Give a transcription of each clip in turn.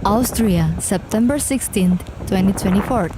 Austria, September 16, 2024.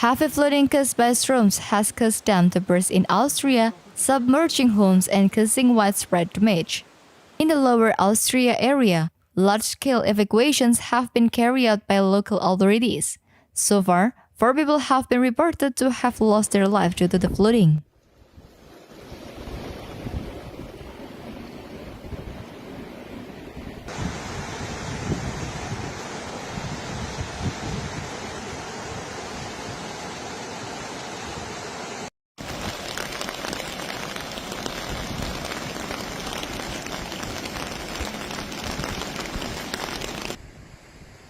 Heavy flooding caused by storms has caused dams to burst in Austria, submerging homes and causing widespread damage. In the lower Austria area, large-scale evacuations have been carried out by local authorities. So far, 4 people have been reported to have lost their life due to the flooding.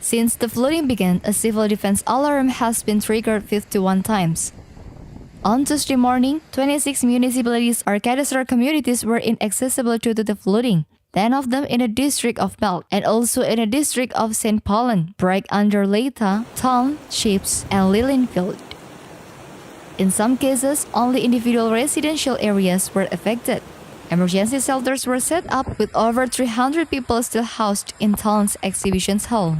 Since the flooding began, a civil defense alarm has been triggered 51 times. On Tuesday morning, 26 municipalities or cadastral communities were inaccessible due to the flooding, 10 of them in the district of Pölten and also in the district of St. Pölten, Breg under Leitha, Thun, Chips, and Lilienfeld. In some cases, only individual residential areas were affected. Emergency shelters were set up with over 300 people still housed in Thun's exhibitions hall.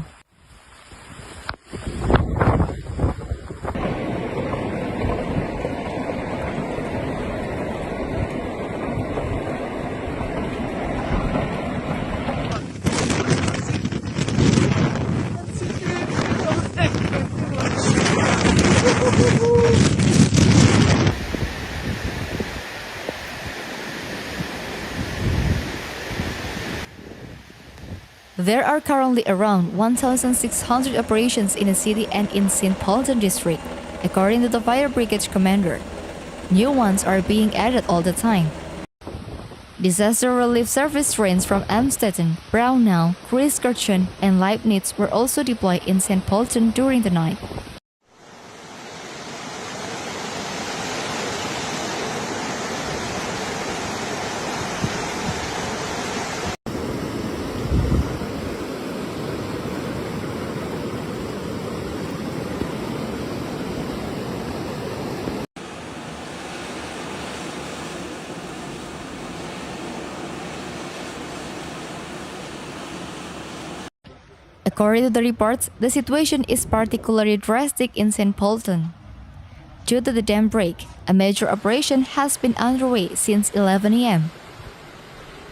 There are currently around 1,600 operations in the city and in St. Pölten district, according to the fire brigade commander. New ones are being added all the time. Disaster relief service trains from Amstetten, Braunau, Kreuzkirchen, and Leibniz were also deployed in St. Pölten during the night. According to the reports, the situation is particularly drastic in St. Pölten. Due to the dam break, a major operation has been underway since 11 a.m.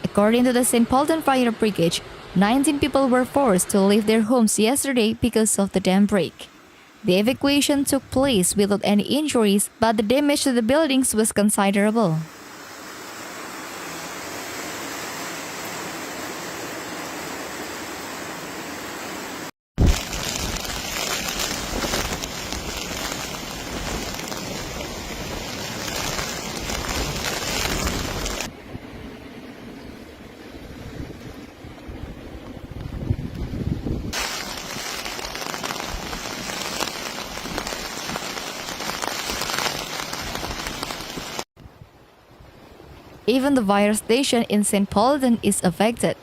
According to the St. Pölten Fire Brigade, 19 people were forced to leave their homes yesterday because of the dam break. The evacuation took place without any injuries, but the damage to the buildings was considerable. Even the fire station in St. Pölten is affected.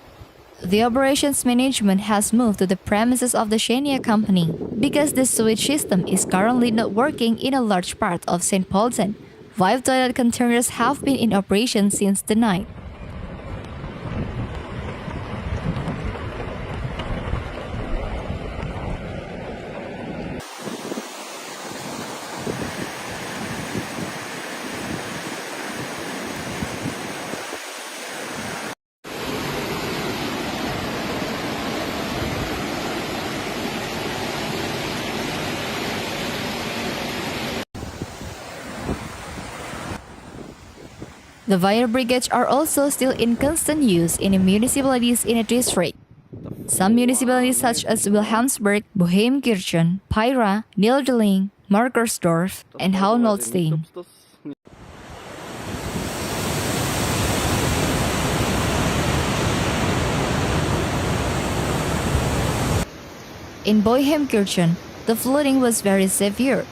The operations management has moved to the premises of the Scania company because the sewage system is currently not working in a large part of St. Pölten. 5 toilet containers have been in operation since the night. The fire brigades are also still in constant use in the municipalities in the district. Some municipalities such as Wilhelmsburg, Böheimkirchen, Pyhra, Neidling, Markersdorf and Haunoldstein. In Böheimkirchen, the flooding was very severe.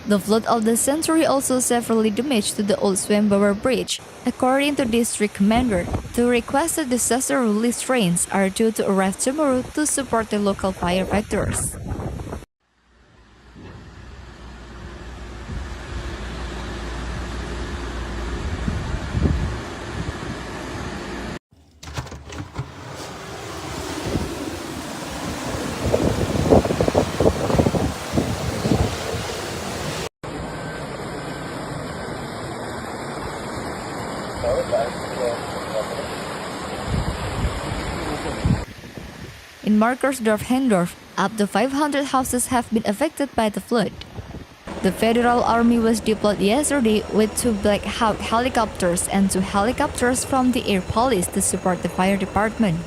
The flood of the century also severely damaged to the old Swimbower Bridge. According to district commander, the requested disaster relief trains are due to arrive tomorrow to support the local firefighters. In Markersdorf and Haunoldstein, up to 500 houses have been affected by the flood. The Federal Army was deployed yesterday with 2 Black Hawk helicopters and 2 helicopters from the Air Police to support the fire department.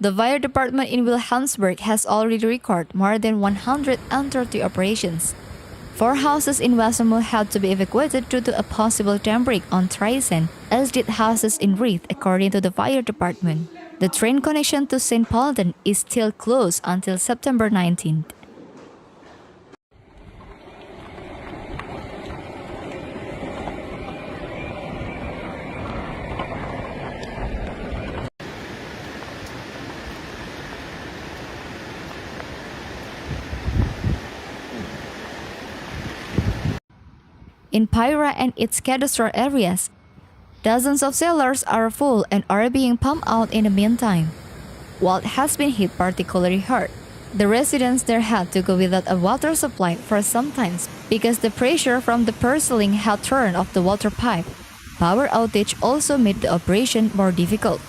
The fire department in Wilhelmsburg has already recorded more than 130 operations. 4 houses in Westermo had to be evacuated due to a possible dam break on Treisen, as did houses in Rieth, according to the fire department. The train connection to St. Pölten is still closed until September 19th. In Pyhra and its cadastral areas, dozens of cellars are full and are being pumped out in the meantime. Wald has been hit particularly hard. The residents there had to go without a water supply for some time because the pressure from the purslane had turned off the water pipe. Power outage also made the operation more difficult.